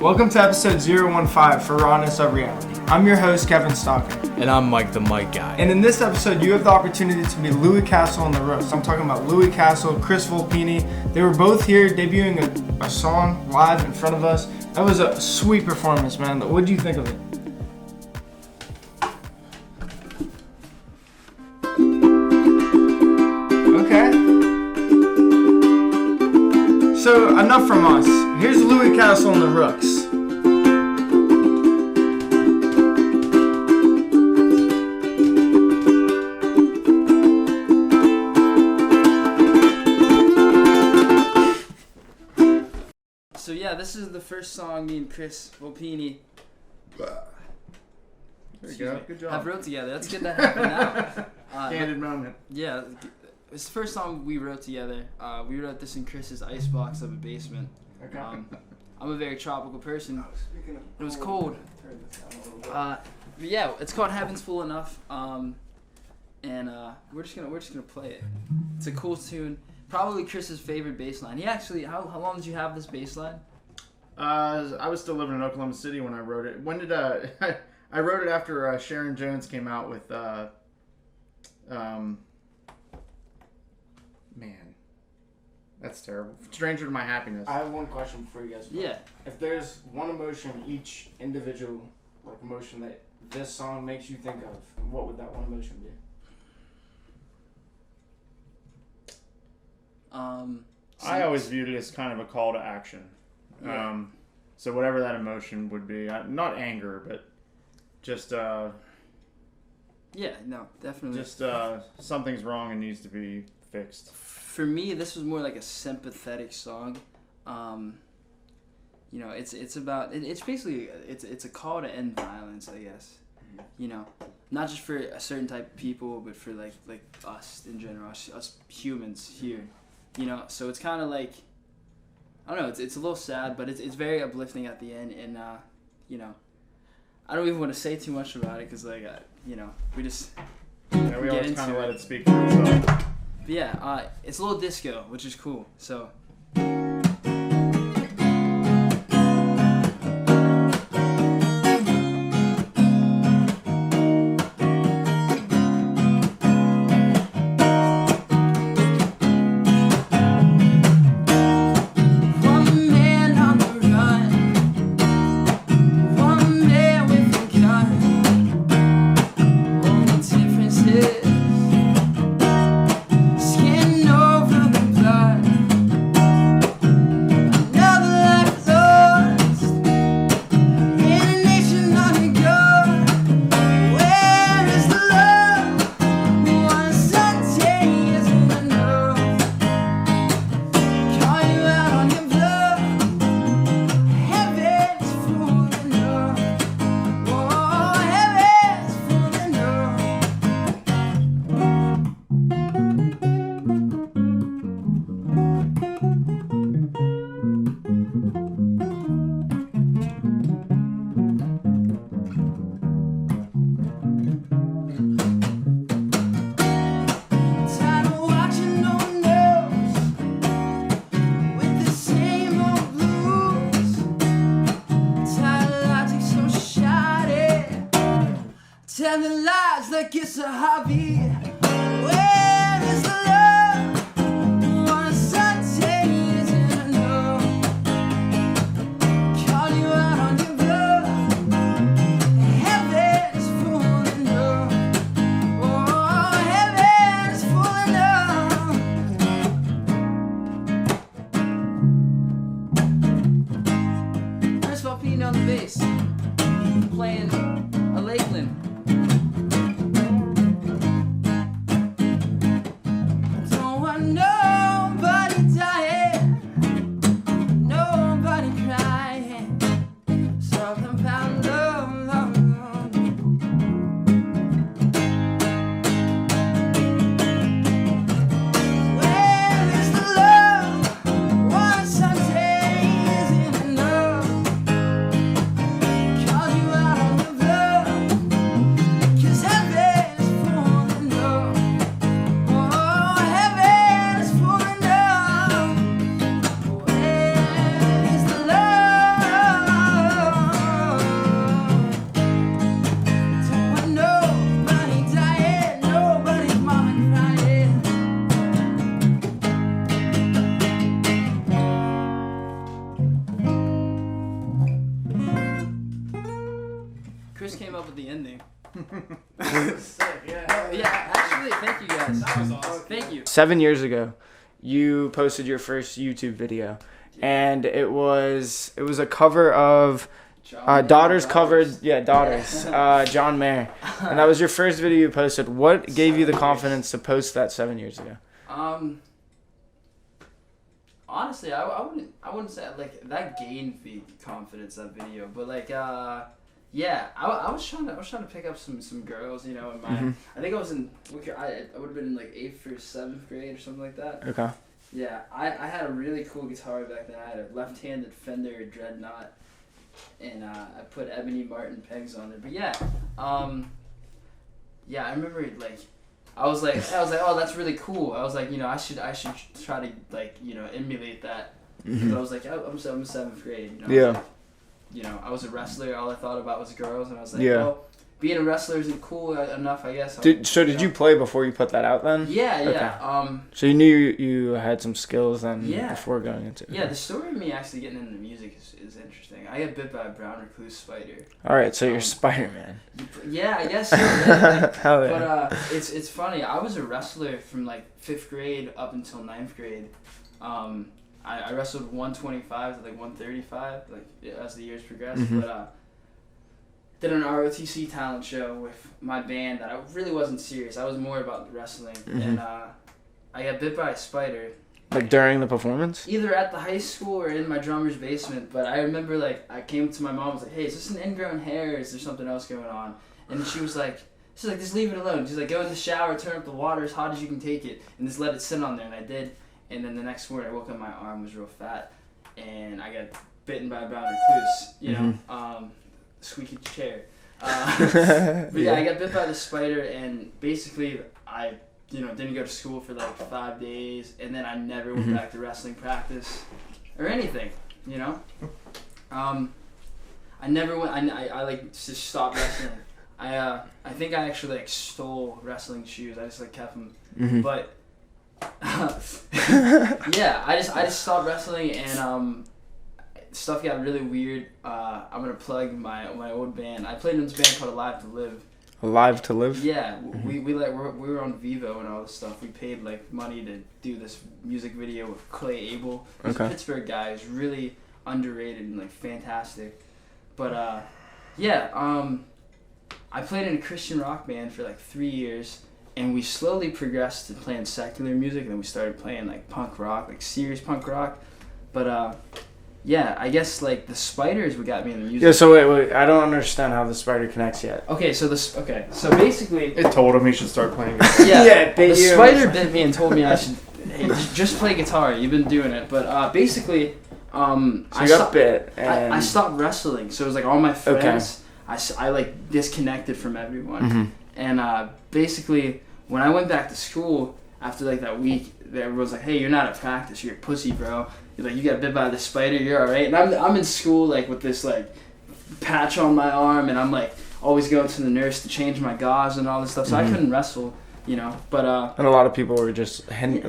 Welcome to episode 015 for Rawness of Reality. I'm your host, Kevin Stalker. And I'm Mike the Mic Guy. And in this episode, you have the opportunity to meet Louie Castle the Rooks. I'm talking about Louie Castle, Chrisvolpini. They were both here debuting a song live in front of us. That was a sweet performance, man. What did you think of it? Okay. So, enough from us. Here's Louie Castle and the Rooks. So yeah, this is the first song me and Chrisvolpini There you go. Good job. have wrote together. Let's get that happen now. Candid moment. Yeah, it's the first song we wrote together. We wrote this in Chris's icebox of a basement. Okay. I'm a very tropical person. It was cold. But yeah, it's called Heaven's Full Enough. And we're just gonna play it. It's a cool tune. Probably Chris's favorite bass line. He actually, how long did you have this bass line? I was still living in Oklahoma City when I wrote it. When did I wrote it after Sharon Jones came out with man, that's terrible. Stranger to My Happiness. I have one question before you guys. Yeah. If there's one emotion, each individual emotion that this song makes you think of, what would that one emotion be? I always viewed it as kind of a call to action. Yeah. So whatever that emotion would be, not anger, but just Yeah, no, definitely. just something's wrong and needs to be fixed. For me, this was more like a sympathetic song. You know, it's about it's basically it's a call to end violence, I guess. You know, not just for a certain type of people, but for like us in general, us humans here. You know, so it's kind of like, I don't know, it's a little sad, but it's very uplifting at the end, and you know, I don't even want to say too much about it because you know, we just Yeah, we get always into kind of let it. it speak for itself. But yeah, it's a little disco, which is cool. So. Telling lies like it's a hobby. Where is the love? One Sunday isn't enough. Call you out on your bluff. Heaven's full enough. Oh, heaven's full enough. Chris Volpini on the bass, playing a Lakeland. Chris came up with the ending. Sick, yeah. Yeah, actually, thank you guys. That was awesome. Thank you. 7 years ago, you posted your first YouTube video, and it was a cover of Daughters covered, Daughters, John Mayer, and that was your first video you posted. What gave you the confidence to post that 7 years ago? Honestly, I wouldn't say like that gained me confidence, that video, but like yeah, I was trying to pick up some girls, you know, in my I think I was in I would have been in like 8th or 7th grade or something like that. Okay. Yeah, I had a really cool guitar back then. I had a left-handed Fender Dreadnought, and I put Ebony Martin pegs on it. But yeah, yeah, I remember like I was like, oh, that's really cool. I was like, you know, I should try to like, you know, emulate that. Because I was like, I'm 7th grade. You know? Yeah. Like, you know, I was a wrestler. All I thought about was girls, and I was like, Yeah. well, being a wrestler isn't cool enough, I guess. Did you play before you put that out then? Yeah, yeah. Okay. So you knew you had some skills then Yeah. before going into it. Yeah, the story of me actually getting into music is interesting. I got bit by a brown recluse spider. All right, so you're Spider-Man. Yeah, I guess so. Yeah, like, Hell yeah. but it's funny. I was a wrestler from like 5th grade up until 9th grade. I wrestled 125 to like 135 like as the years progressed. But did an ROTC talent show with my band that I really wasn't serious. I was more about wrestling, and I got bit by a spider. Like during the performance? Either at the high school or in my drummer's basement. But I remember like I came to my mom and was like, hey, is this an ingrown hair or is there something else going on? And she was like, just leave it alone. She's like, go in the shower, turn up the water as hot as you can take it, and just let it sit on there. And I did. And then the next morning I woke up, my arm was real fat, and I got bitten by a brown recluse. You know, squeaky chair. But yeah, I got bit by the spider, and basically I didn't go to school for like 5 days, and then I never went back to wrestling practice or anything, you know. I never went. I like just stopped wrestling. I think I actually like stole wrestling shoes. I just like kept them, but yeah, I just stopped wrestling, and stuff got really weird. I'm gonna plug my old band. I played in this band called Alive to Live. Alive to Live? Yeah, we were on Vivo and all this stuff. We paid like money to do this music video with Clay Abel. He's a Pittsburgh guy. He's really underrated and like fantastic. But yeah, I played in a Christian rock band for like 3 years, and we slowly progressed to playing secular music, and then we started playing like punk rock, like serious punk rock. But yeah, I guess like the spiders what got me in the music. Yeah, so wait, I don't understand how the spider connects yet. Okay, so basically It told him he should start playing. yeah, the spider bit me and told me I should just play guitar. You've been doing it, but basically, so you got bit, and I stopped wrestling. So it was like all my friends. I like disconnected from everyone, and basically when I went back to school after like that week, everyone's like, "Hey, you're not at practice. You're a pussy, bro. You're like, you got bit by the spider. You're all right." And I'm in school like with this like patch on my arm, and I'm like always going to the nurse to change my gauze and all this stuff. So I couldn't wrestle, you know. But and a lot of people were just hounding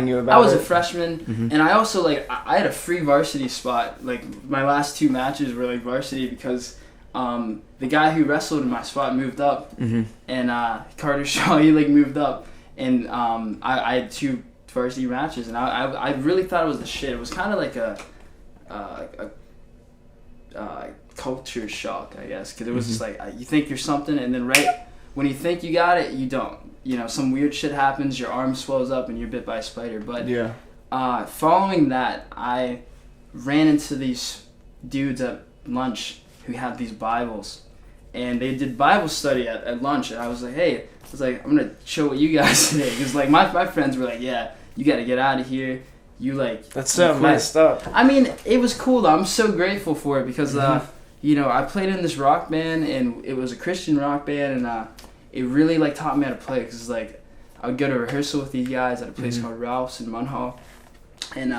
you about it. I was a freshman, and I also like I had a free varsity spot. Like my last 2 matches were like varsity because the guy who wrestled in my spot moved up, and Carter Shaw, he like moved up, and I had 2 varsity matches, and I really thought it was the shit. It was kind of like a culture shock, I guess, because it was just like you think you're something, and then right when you think you got it, you don't. You know, some weird shit happens, your arm swells up, and you're bit by a spider. But following that, I ran into these dudes at lunch who had these Bibles, and they did Bible study at lunch, and I was like, hey, I'm gonna show what you guys today, because like my friends were like, yeah, you gotta get out of here, you like that's so messed up. I mean, it was cool though. I'm so grateful for it because you know, I played in this rock band, and it was a Christian rock band, and it really like taught me how to play, because like I would go to rehearsal with these guys at a place called Ralph's in Munhall, and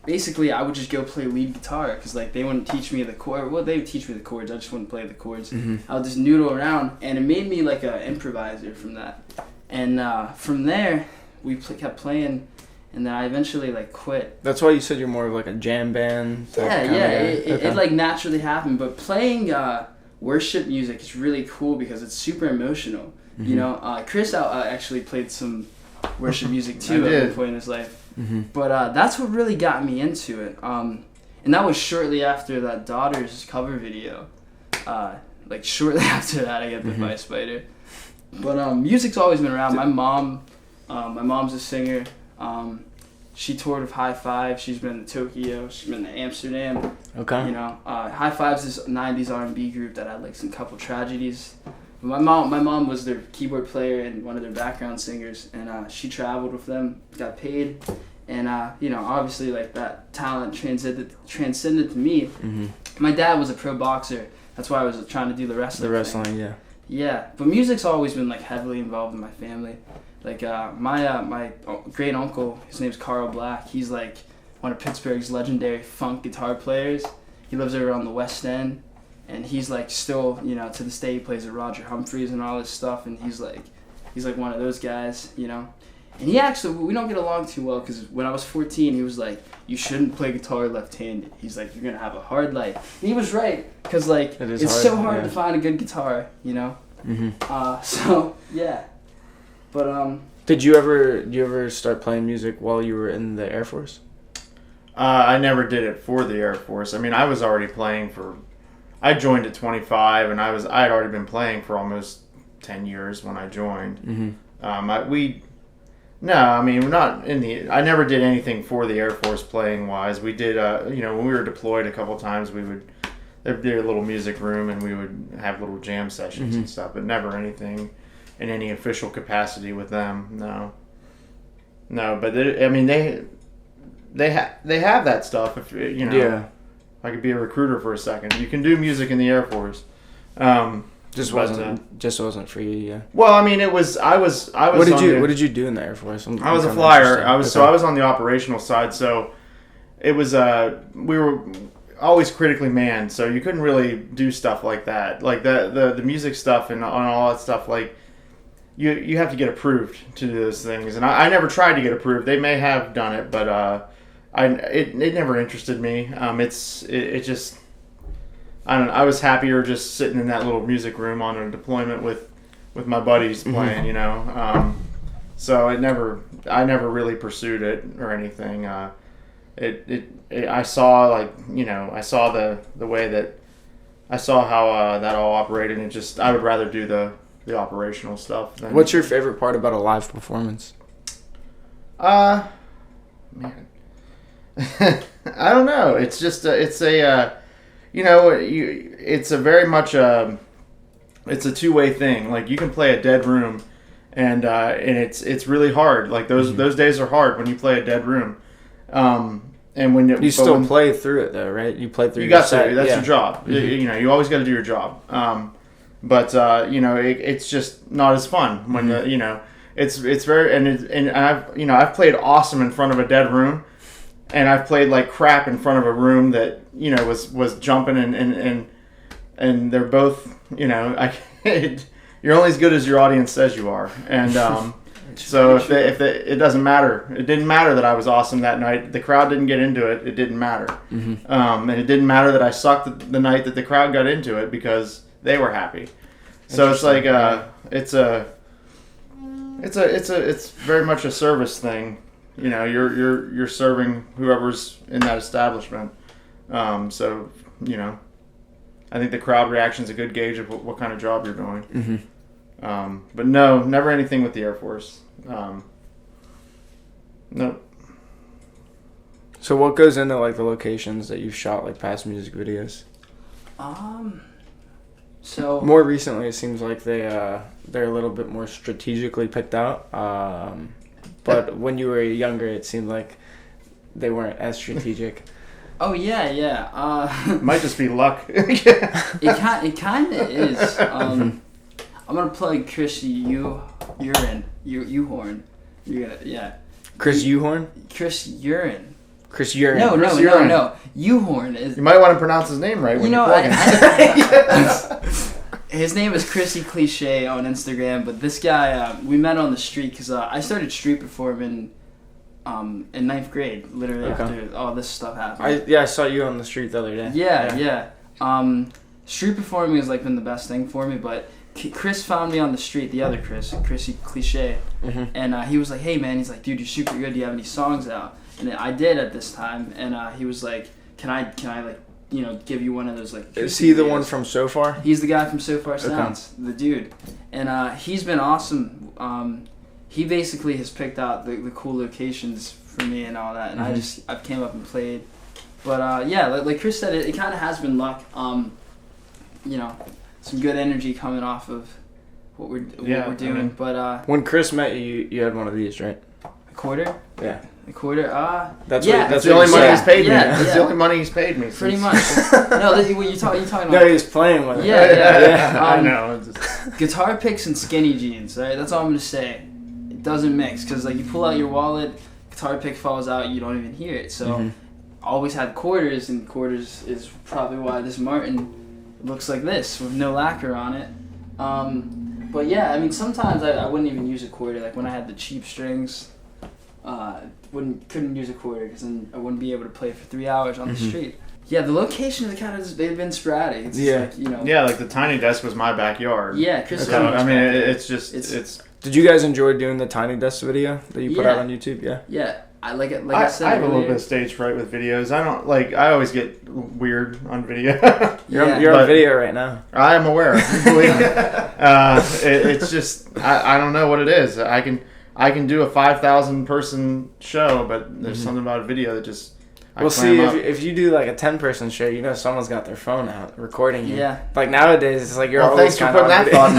basically I would just go play lead guitar, because like they wouldn't teach me the chord. Well, they would teach me the chords, I just wouldn't play the chords. I would just noodle around, and it made me like an improviser from that. And from there we kept playing, and then I eventually like quit. That's why you said you're more of like a jam band type It like naturally happened. But playing worship music is really cool because it's super emotional. Mm-hmm. You know, Chris actually played some worship music too I at did. one point in his life. Mm-hmm. But that's what really got me into it. And that was shortly after that Daughters cover video. Like shortly after that, I got bit by a spider. But music's always been around. My mom's a singer. She toured with High Five. She's been to Tokyo. She's been to Amsterdam. Okay. You know, High Five's this '90s R&B group that had like some couple tragedies. My mom was their keyboard player and one of their background singers, and she traveled with them, got paid, and you know, obviously like that talent transcended to me. Mm-hmm. My dad was a pro boxer. That's why I was trying to do the wrestling. The wrestling, yeah. Yeah, but music's always been like heavily involved in my family. Like my great uncle, his name's Carl Black. He's like one of Pittsburgh's legendary funk guitar players. He lives over on the West End, and he's like still, you know, to this day he plays with Roger Humphreys and all this stuff. And he's like one of those guys, you know. And he actually, we don't get along too well because when I was 14, he was like, "You shouldn't play guitar left-handed." He's like, "You're gonna have a hard life." And he was right, because like it's hard, so hard to find a good guitar, you know. Mm-hmm. So yeah, but Did you ever start playing music while you were in the Air Force? I never did it for the Air Force. I mean, I was already playing for. I joined at 25, and I had already been playing for almost 10 years when I joined. Mm-hmm. No, I mean, we're not in the. I never did anything for the Air Force playing wise. We did, you know, when we were deployed a couple times, there'd be a little music room, and we would have little jam sessions and stuff, but never anything in any official capacity with them. No, but they have that stuff. If you know, Yeah. I could be a recruiter for a second. You can do music in the Air Force. Just wasn't for you, yeah. Well, I mean, I was. What did you do in the Air Force? I was a flyer. I was on the operational side. So it was we were always critically manned. So you couldn't really do stuff like that, like the music stuff and all that stuff. Like you have to get approved to do those things. And I never tried to get approved. They may have done it, but it never interested me. It just. I don't know, I was happier just sitting in that little music room on a deployment with my buddies playing, you know. So I never really pursued it or anything. I saw, like, you know, I saw the way that I saw how that all operated, and I would rather do the operational stuff. What's your favorite part about a live performance? Man, I don't know. It's just you know, it's a very much it's a two-way thing. Like, you can play a dead room, and it's really hard. Like those days are hard when you play a dead room. And when you still play through it though, right? You play through. You got to. That's your job. You know, you always got to do your job. But you know, it's just not as fun when you know it's very and I've played awesome in front of a dead room. And I've played like crap in front of a room that, you know, was jumping and they're both, you know, you're only as good as your audience says you are. And so if it doesn't matter. It didn't matter that I was awesome that night. The crowd didn't get into it. It didn't matter. Mm-hmm. And it didn't matter that I sucked the night that the crowd got into it because they were happy. So it's like it's very much a service thing. You know, you're serving whoever's in that establishment. So, you know, I think the crowd reaction is a good gauge of what kind of job you're doing. Mm-hmm. But no, never anything with the Air Force. No. So what goes into like the locations that you've shot like past music videos? So more recently, it seems like they're a little bit more strategically picked out. But when you were younger, it seemed like they weren't as strategic. Oh yeah. Might just be luck. It kind of is. I'm gonna plug Chris Uhorn. You're gonna Chris Uhorn? Chris Urine. Chris Urine. No. Uhorn is. You might want to pronounce his name right. When You know, I his name is Chrissy Cliche on Instagram, but this guy, we met on the street because I started street performing in 9th grade, literally after all this stuff happened. I saw you on the street the other day. Yeah. street performing has like been the best thing for me, but Chris found me on the street, the other Chrissy Cliche, and he was like, hey man, he's like, dude, you're super good, do you have any songs out? And I did at this time, and he was like, can I like, you know, give you one of those like... Is he the one from So Far? He's the guy from So Far Sounds, the dude. And he's been awesome. He basically has picked out the cool locations for me and all that, and I came up and played. But yeah, like Chris said, it kind of has been luck. You know, some good energy coming off of what we're doing. I mean, but when Chris met you, you had one of these, right? A quarter? Yeah. A quarter? That's the only money he's paid me. That's the only money he's paid me. Pretty much. No, you talking about? No, he was playing with it. Yeah. I know. Guitar picks and skinny jeans. Right? That's all I'm gonna say. It doesn't mix because like you pull out your wallet, guitar pick falls out, you don't even hear it. So I always had quarters, and quarters is probably why this Martin looks like this with no lacquer on it. But yeah, I mean sometimes I wouldn't even use a quarter. Like when I had the cheap strings, couldn't use a quarter because then I wouldn't be able to play for 3 hours on the street. Yeah, the locations are kind of they've been sporadic. It's like, you know. Yeah, like the tiny desk was my backyard. Yeah, Chris. So, I mean, it's. Did you guys enjoy doing the Tiny Desk video that you put out on YouTube? Yeah. Yeah, I like it. Like I said, I have a little bit of stage fright with videos. I don't like. I always get weird on video. You're on video right now. I am aware. Believe me. It's just I don't know what it is. I can do a 5,000 person show, but there's something about a video that just. Well, see, if you do like a 10-person show, you know someone's got their phone out recording you. Yeah. Like nowadays, it's like you're always thanks for putting that thought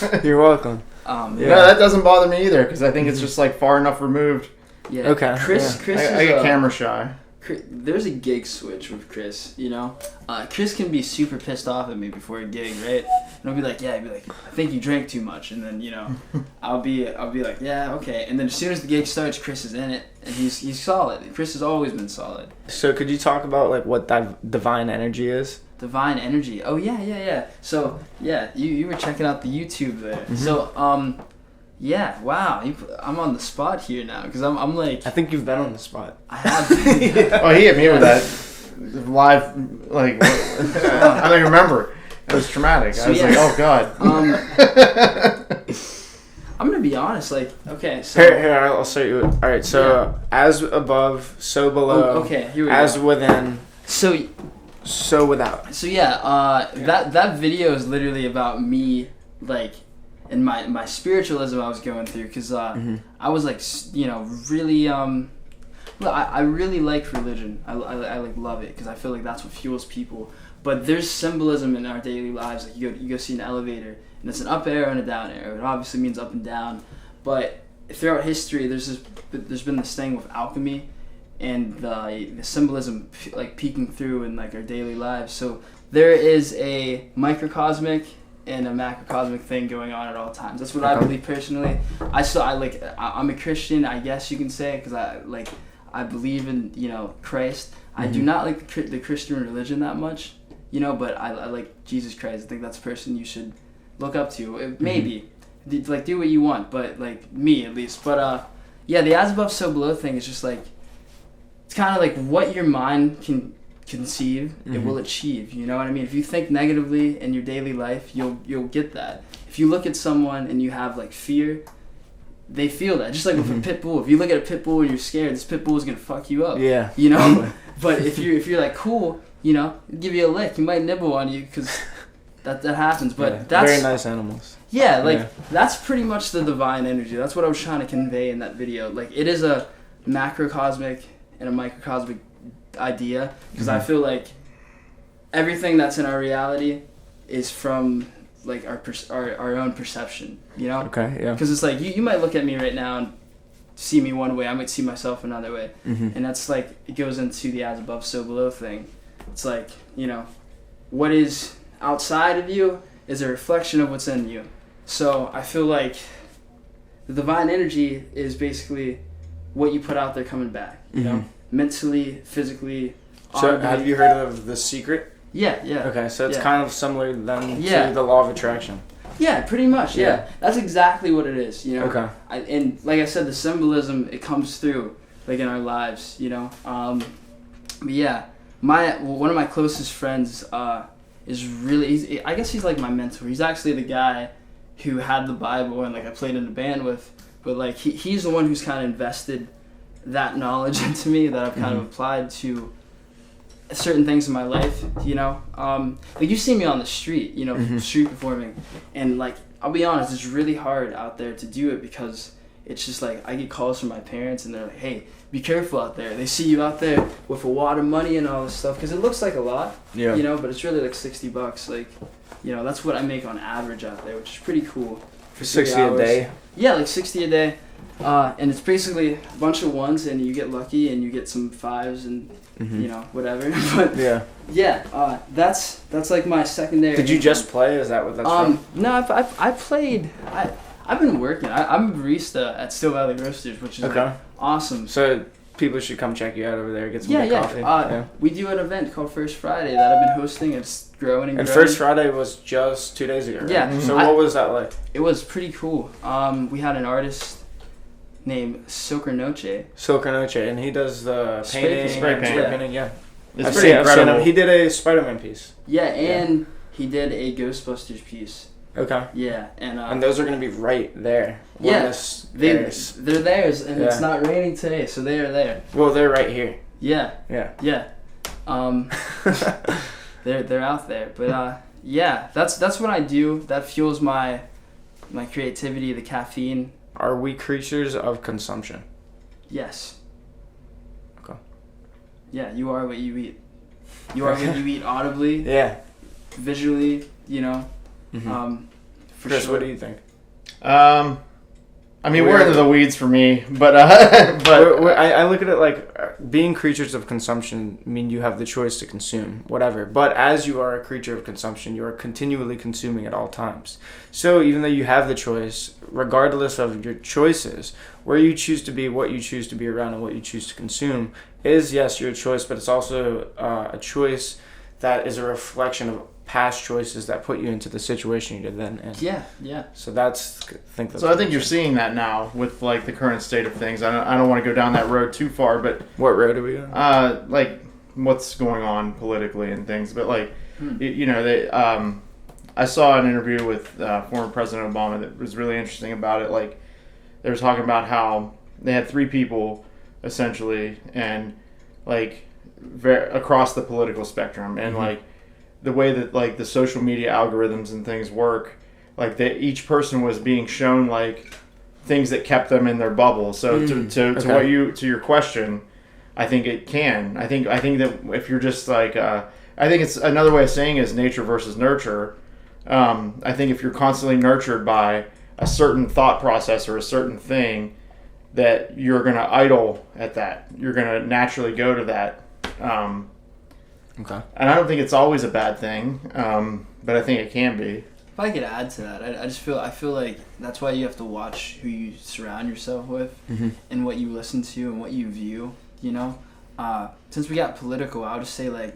in there. You're welcome. No, that doesn't bother me either because I think it's just like far enough removed. Yeah. Okay. Chris I get camera shy. There's a gig switch with Chris, you know? Chris can be super pissed off at me before a gig, right? And I'll be like, I think you drank too much. And then, you know, I'll be like, yeah, okay. And then as soon as the gig starts, Chris is in it, and he's solid. Chris has always been solid. So could you talk about, like, what divine energy is? Divine energy. Oh, yeah. So, yeah, you were checking out the YouTube there. So, yeah, wow. I'm on the spot here now because I'm like... I think you've been on the spot. I have been. Oh, he hit me with that live, like... I don't even remember. It was traumatic. So, I was like, oh, God. I'm going to be honest. Like, okay, so... Here, I'll show you. All right, so as above, so below. Okay, here we go. As within, so without. So, yeah, that video is literally about me, like... And my spiritualism I was going through because I was like, you know, really I really like religion. I like love it because I feel like that's what fuels people. But there's symbolism in our daily lives. Like you go see an elevator and it's an up arrow and a down arrow. It obviously means up and down. But throughout history, there's been this thing with alchemy and the symbolism like peeking through in like our daily lives. So there is a microcosmic and a macrocosmic thing going on at all times. That's what I believe personally. I'm a Christian, I guess you can say, because I believe in, you know, Christ. I do not like the Christian religion that much, you know, but I like Jesus Christ. I think that's a person you should look up to. Maybe like do what you want, but like me at least. But yeah, the as above so below thing is just like it's kind of like what your mind can conceive, it will achieve. You know what I mean? If you think negatively in your daily life, you'll get that. If you look at someone and you have like fear, they feel that. Just like with a pit bull. If you look at a pit bull and you're scared, this pit bull is gonna fuck you up. Yeah. You know. But if you're like cool, you know, give you a lick. He might nibble on you because that happens. But that's very nice animals. Yeah, like that's pretty much the divine energy. That's what I was trying to convey in that video. Like it is a macrocosmic and a microcosmic idea because I feel like everything that's in our reality is from like our own perception, you know? Okay, yeah. Because it's like you might look at me right now and see me one way, I might see myself another way, and that's like it goes into the as above so below thing. It's like, you know, what is outside of you is a reflection of what's in you. So I feel like the divine energy is basically what you put out there coming back, you know? Mentally, physically. So have you heard of The Secret? Yeah. Okay, so it's kind of similar then to the law of attraction. Yeah, pretty much. Yeah, that's exactly what it is. You know. Okay. And like I said, the symbolism it comes through like in our lives. You know. But yeah, one of my closest friends is really, I guess he's like my mentor. He's actually the guy who had the Bible and like I played in a band with, but like he's the one who's kind of invested that knowledge into me that I've kind of applied to certain things in my life, you know. Like you see me on the street, you know, street performing, and like I'll be honest, it's really hard out there to do it because it's just like I get calls from my parents and they're like, hey, be careful out there. They see you out there with a wad of money and all this stuff because it looks like a lot, you know, but it's really like $60. Like, you know, that's what I make on average out there, which is pretty cool. For 60 a day? Yeah, like 60 a day. And it's basically a bunch of ones and you get lucky and you get some fives and, you know, whatever. But yeah, that's like my secondary. Did you just play? Is that what that's from? No, I played. I've been working. I'm a barista at Still Valley Roasters, which is like awesome. So people should come check you out over there, get some good coffee. We do an event called First Friday that I've been hosting. It's growing and growing. And First Friday was just 2 days ago, right? Yeah. So what was that like? It was pretty cool. We had an artist named Stalker, and he does the painting, spray painting. Yeah. It's pretty incredible. I've seen him. He did a Spider-Man piece. Yeah, and he did a Ghostbusters piece. Okay. Yeah, and those are gonna be right there. They're theirs, and it's not raining today, so they are there. Well, they're right here. Yeah. Yeah. They're out there, but yeah, that's what I do. That fuels my creativity, the caffeine. Are we creatures of consumption? Yes. Okay. Yeah, you are what you eat. You are what you eat audibly. Yeah. Visually, you know. For Chris, sure. what do you think? I mean, we're into the weeds for me, but I look at it like being creatures of consumption mean you have the choice to consume whatever. But as you are a creature of consumption, you are continually consuming at all times. So even though you have the choice, regardless of your choices, where you choose to be, what you choose to be around, and what you choose to consume is, yes, your choice, but it's also a choice that is a reflection of past choices that put you into the situation you're then in. Yeah. So I think you're seeing that now with like the current state of things. I don't want to go down that road too far, but what road are we on? Like what's going on politically and things. But like, you know, they. I saw an interview with former President Obama that was really interesting about it. Like, they were talking about how they had 3 people essentially, and like across the political spectrum, and like. The way that like the social media algorithms and things work, like each person was being shown like things that kept them in their bubble. So to your question, I think it can. I think that if you're just like I think it's another way of saying is nature versus nurture. I think if you're constantly nurtured by a certain thought process or a certain thing, that you're gonna idle at that. You're gonna naturally go to that. Okay. And I don't think it's always a bad thing, but I think it can be. If I could add to that, I feel like that's why you have to watch who you surround yourself with, and what you listen to and what you view. You know, since we got political, I would just say like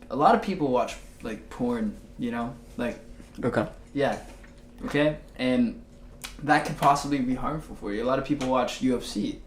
a lot of people watch like porn. You know, like and that could possibly be harmful for you. A lot of people watch UFC,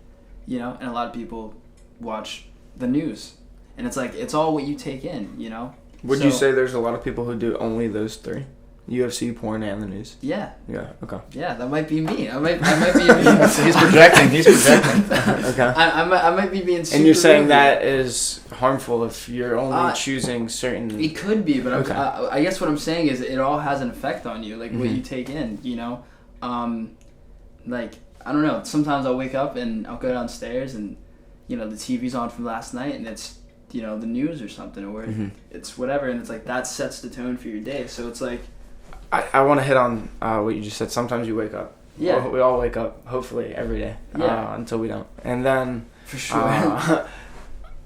you know, and a lot of people watch the news. And it's like, it's all what you take in, you know? Would you say there's a lot of people who do only those 3? UFC, porn, and the news? Yeah. Yeah, okay. Yeah, that might be me. I might be being... He's projecting. Okay. I might be being super... And you're saying that is harmful if you're only choosing certain... It could be, but I guess what I'm saying is it all has an effect on you, like what you take in, you know? Like, I don't know. Sometimes I'll wake up and I'll go downstairs and, you know, the TV's on from last night and it's... you know, the news or something, or it's whatever, and it's like that sets the tone for your day. So it's like I want to hit on what you just said. Sometimes you wake up. Yeah. We all wake up, hopefully, every day. Yeah. Until we don't. And then for sure. A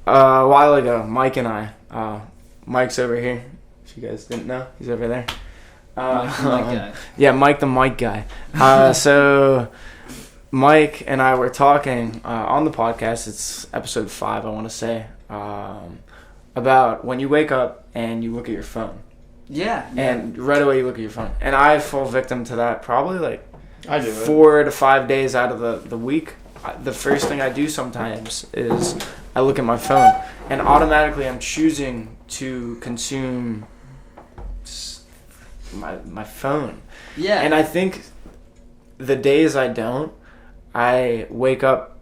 while ago, Mike and I, Mike's over here. If you guys didn't know, he's over there. Mike the mic guy. Yeah, Mike the mic guy. So Mike and I were talking on the podcast. It's episode 5, I want to say. About when you wake up and you look at your phone. Yeah. And right away you look at your phone. And I fall victim to that probably like I do 4 to 5 days out of the week. The first thing I do sometimes is I look at my phone, and automatically I'm choosing to consume my phone. Yeah. And I think the days I don't, I wake up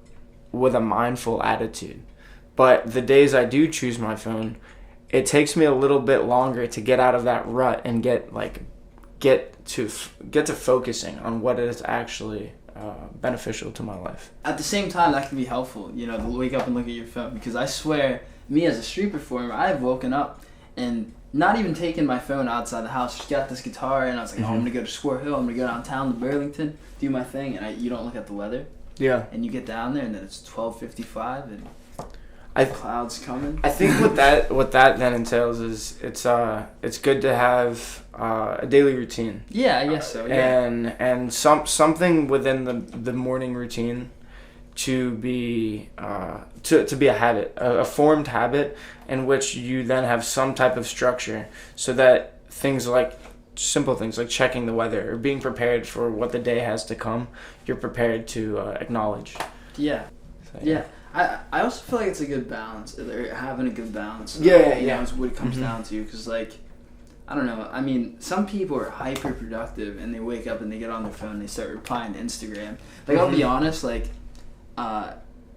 with a mindful attitude. But the days I do choose my phone, it takes me a little bit longer to get out of that rut and get to focusing on what is actually beneficial to my life. At the same time, that can be helpful, to wake up and look at your phone. Because I swear, me as a street performer, I've woken up and not even taken my phone outside the house. Just got this guitar, and I was like, I'm going to go to Square Hill. I'm going to go downtown to Burlington, do my thing. And you don't look at the weather. Yeah. And you get down there, and then it's 12:55, and clouds coming. I think what that then entails is it's good to have a daily routine. Yeah, I guess so. Yeah. And something within the morning routine to be a habit, a formed habit in which you then have some type of structure, so that simple things like checking the weather or being prepared for what the day has to come, you're prepared to acknowledge. Yeah. So, yeah. I also feel like it's a good balance, or having a good balance. Yeah. Is what it comes down to, because I don't know. I mean, some people are hyper productive and they wake up and they get on their phone and they start replying to Instagram. I'll be honest,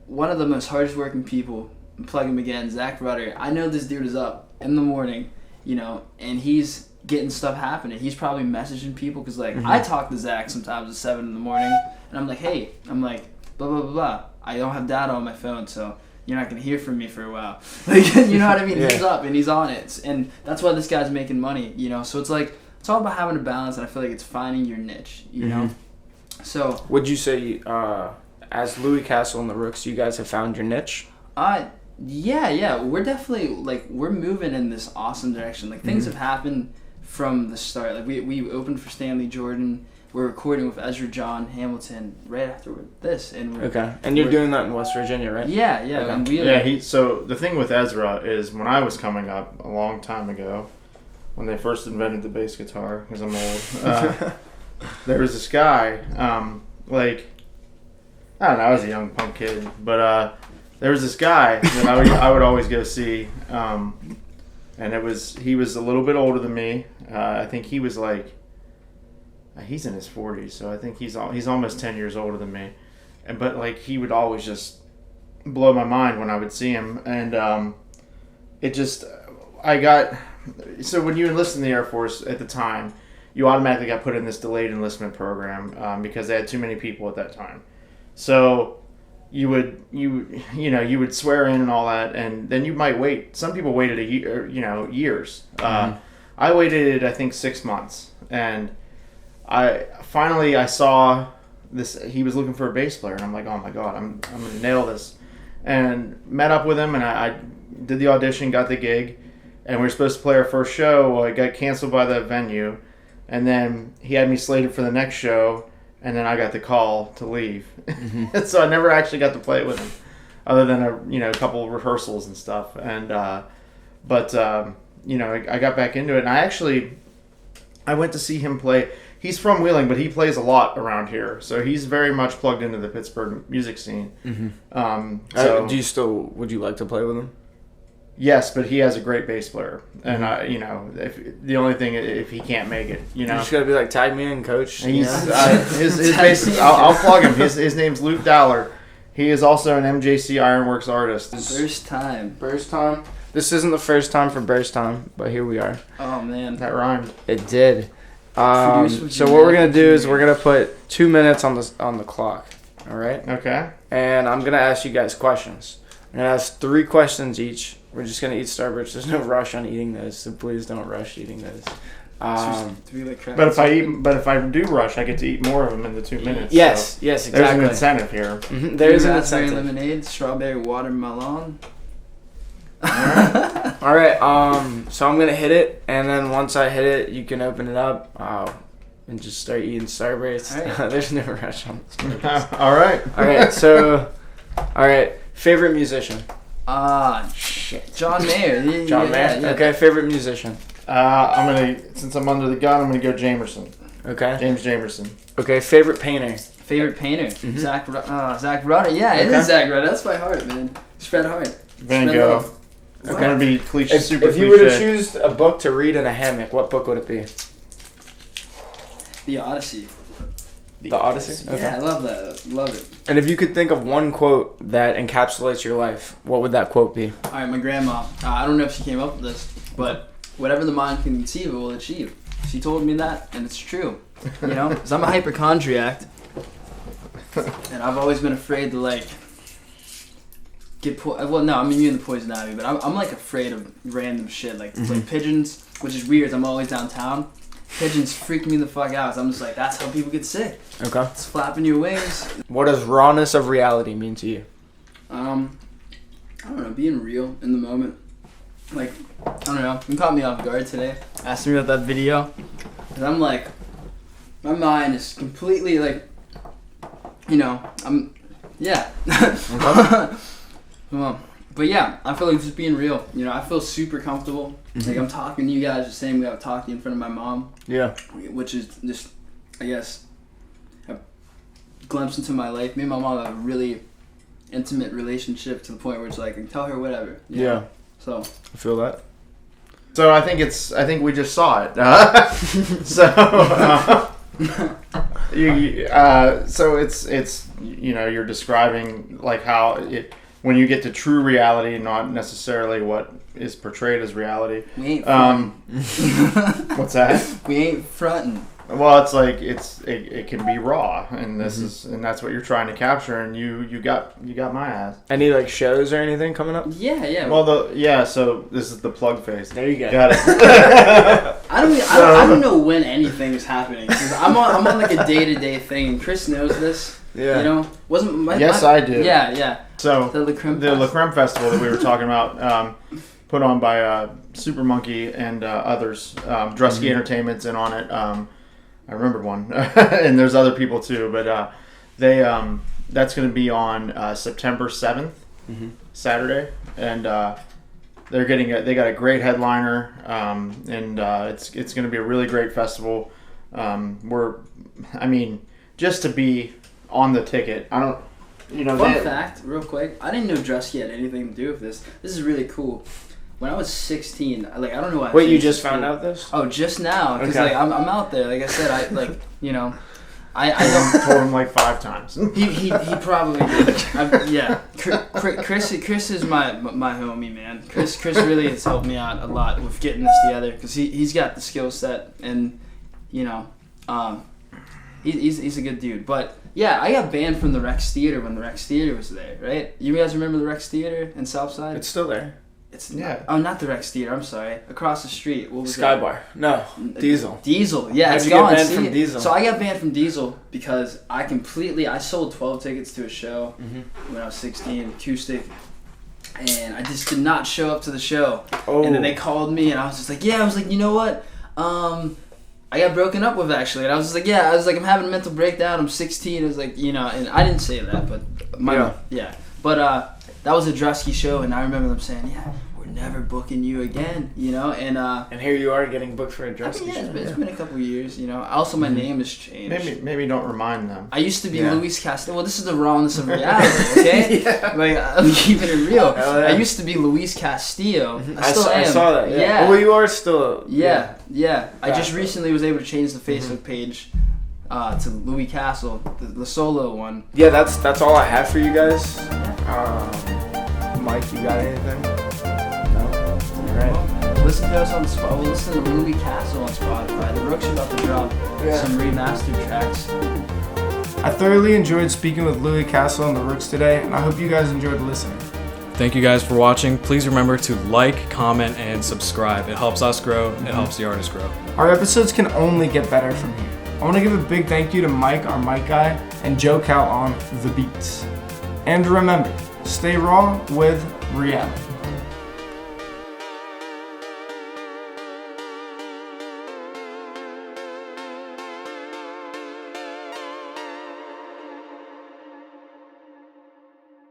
one of the most hardest working people, plug him again, Zach Rudder. I know this dude is up in the morning, and he's getting stuff happening. He's probably messaging people because I talk to Zach sometimes at 7 in the morning, and I'm like, hey, blah blah blah blah. I don't have data on my phone, so you're not gonna hear from me for a while. You know what I mean? Yeah. He's up and he's on it, and that's why this guy's making money. So it's it's all about having a balance, and I feel like it's finding your niche. You know. So would you say, as Louie Castle and the Rooks, you guys have found your niche? Yeah. We're definitely we're moving in this awesome direction. Things have happened from the start. We opened for Stanley Jordan. We're recording with Ezra John Hamilton right after this, and you're doing that in West Virginia, right? Yeah. Okay. So the thing with Ezra is, when I was coming up a long time ago, when they first invented the bass guitar, because I'm old, there was this guy, I don't know, I was a young punk kid, but there was this guy that I would always go see, and he was a little bit older than me. I think he was he's in his 40s, so I think he's almost 10 years older than me, but he would always just blow my mind when I would see him, and so when you enlist in the Air Force at the time, you automatically got put in this delayed enlistment program because they had too many people at that time. So you would swear in and all that, and then you might wait. Some people waited a year, years. I waited, I think, 6 months, and I saw this. He was looking for a bass player, and I'm like, oh my god, I'm gonna nail this. And met up with him, and I did the audition, got the gig, and we were supposed to play our first show. Well, it got canceled by the venue, and then he had me slated for the next show, and then I got the call to leave. So I never actually got to play it with him, other than a couple of rehearsals and stuff. And I got back into it, and I went to see him play. He's from Wheeling, but he plays a lot around here, so he's very much plugged into the Pittsburgh music scene. Would you like to play with him? Yes, but he has a great bass player, and the only thing, if he can't make it, you just gotta be tag me in, coach. His bass, I'll plug him. His name's Luke Dowler. He is also an MJC Ironworks artist. First time. This isn't the first time for burst time, but here we are. Oh man, that rhymed. It did. So what we're gonna do is we're gonna put 2 minutes on the clock. All right. Okay. And I'm gonna ask you guys questions. I'm gonna ask 3 questions each. We're just gonna eat Starburst. There's no rush on eating those, so please don't rush eating those. But if I do rush, I get to eat more of them in the 2 minutes. Yes, exactly. There's an incentive here. Mm-hmm. There's an incentive. Lemonade, strawberry watermelon. All right. So I'm gonna hit it, and then once I hit it, you can open it up and just start eating Starburst. Right. There's no rush on this. All right. So, favorite musician. Shit. John Mayer. John Mayer. Yeah. Okay. Favorite musician. Since I'm under the gun, I'm gonna go Jamerson. Okay. James Jamerson. Okay. Favorite painter. Mm-hmm. Zach Rudder. Yeah, it is Zach Rudder. That's by heart, man. Spread Hart. Van Spread Gogh. love. It's gonna be cliche. Super If you were to cliche. choose a book to read in a hammock, what book would it be? The Odyssey. The Odyssey? Okay. Yeah, I love that. Love it. And if you could think of one quote that encapsulates your life, what would that quote be? All right, my grandma. I don't know if she came up with this, but whatever the mind can conceive, it will achieve. She told me that, and it's true. You know, because I'm a hypochondriac, and I've always been afraid to like get well, no, I'm immune to poison ivy, but I'm like afraid of random shit, like pigeons, which is weird. I'm always downtown. Pigeons freak me the fuck out. So I'm just like, that's how people get sick. Okay. It's flapping your wings. What does rawness of reality mean to you? I don't know, being real in the moment. Like, I don't know, you caught me off guard today, asking me about that video. And I'm like, my mind is completely like, you know, yeah. Well, but yeah, I feel like just being real. You know, I feel super comfortable. Like I'm talking to you guys the same way I would talk to you in front of my mom. Yeah. Which is just, I guess, a glimpse into my life. Me and my mom have a really intimate relationship to the point where it's like I can tell her whatever. You know? So I feel that. So I think we just saw it. So it's you know, you're describing like how when you get to true reality, not necessarily what is portrayed as reality. we ain't frontin'. What's that? We ain't frontin'. Well, it's like it can be raw, and that's what you're trying to capture, and you got my ass. Any like shows or anything coming up? Yeah. Well, so this is the plug phase. There you go. Got it. I don't know when anything is happening. 'Cause I'm on like a day-to-day thing, and Chris knows this. Yeah. You know, wasn't my Yes, I do. Yeah. So The La Creme La Creme Festival that we were talking about, put on by Super Monkey and others, Drusky Entertainment's in on it. I remembered one, and there's other people too. But they that's going to be on September 7th, Saturday, and they got a great headliner, and it's going to be a really great festival. Just to be on the ticket, I don't. Fun fact, real quick, I didn't know Drusky had anything to do with this. This is really cool. When I was 16, I don't know why. Wait, you just found out this? Oh, just now, because Okay. I'm out there. Like I said, I don't. told him like 5 times. He probably did. Yeah, Chris is my homie, man. Chris really has helped me out a lot with getting this together because he's got the skill set and he's a good dude. But yeah, I got banned from the Rex Theater when the Rex Theater was there, right? You guys remember the Rex Theater in Southside? It's still there. It's Yeah. not the Rex Theater. I'm sorry. Across the street. What was Sky that? Bar. No. Diesel. Diesel. Yeah, How'd it's you get gone. banned See? from Diesel? So I got banned from Diesel because I sold 12 tickets to a show when I was 16, acoustic, and I just did not show up to the show. Oh. And then they called me, and I was just like, you know what? I got broken up with actually, and I was just like, I'm having a mental breakdown. I'm 16. I was like, and I didn't say that, but but that was a Drusky show, and I remember them saying, we're never booking you again, and here you are getting booked for a Drusky show. it's been a couple years, Also, my name has changed. Maybe don't remind them. I used to be Louie Castle. Well, this is the rawness of reality, okay? Like I'm keeping it real. Oh, yeah. I used to be Louie Castillo. I still am. I saw that. Yeah. Well, you are still. Yeah. I just recently was able to change the Facebook page to Louie Castle, the solo one. Yeah, that's all I have for you guys. Mike, you got anything? No. All right. Listen to us on Spotify. Well, listen to Louie Castle on Spotify. The Rooks are about to drop some remastered tracks. I thoroughly enjoyed speaking with Louie Castle and the Rooks today, and I hope you guys enjoyed listening. Thank you guys for watching. Please remember to like, comment, and subscribe. It helps us grow. It helps the artist grow. Our episodes can only get better from here. I want to give a big thank you to Mike, our mic guy, and Joe Cal on the beats. And remember, stay raw with reality.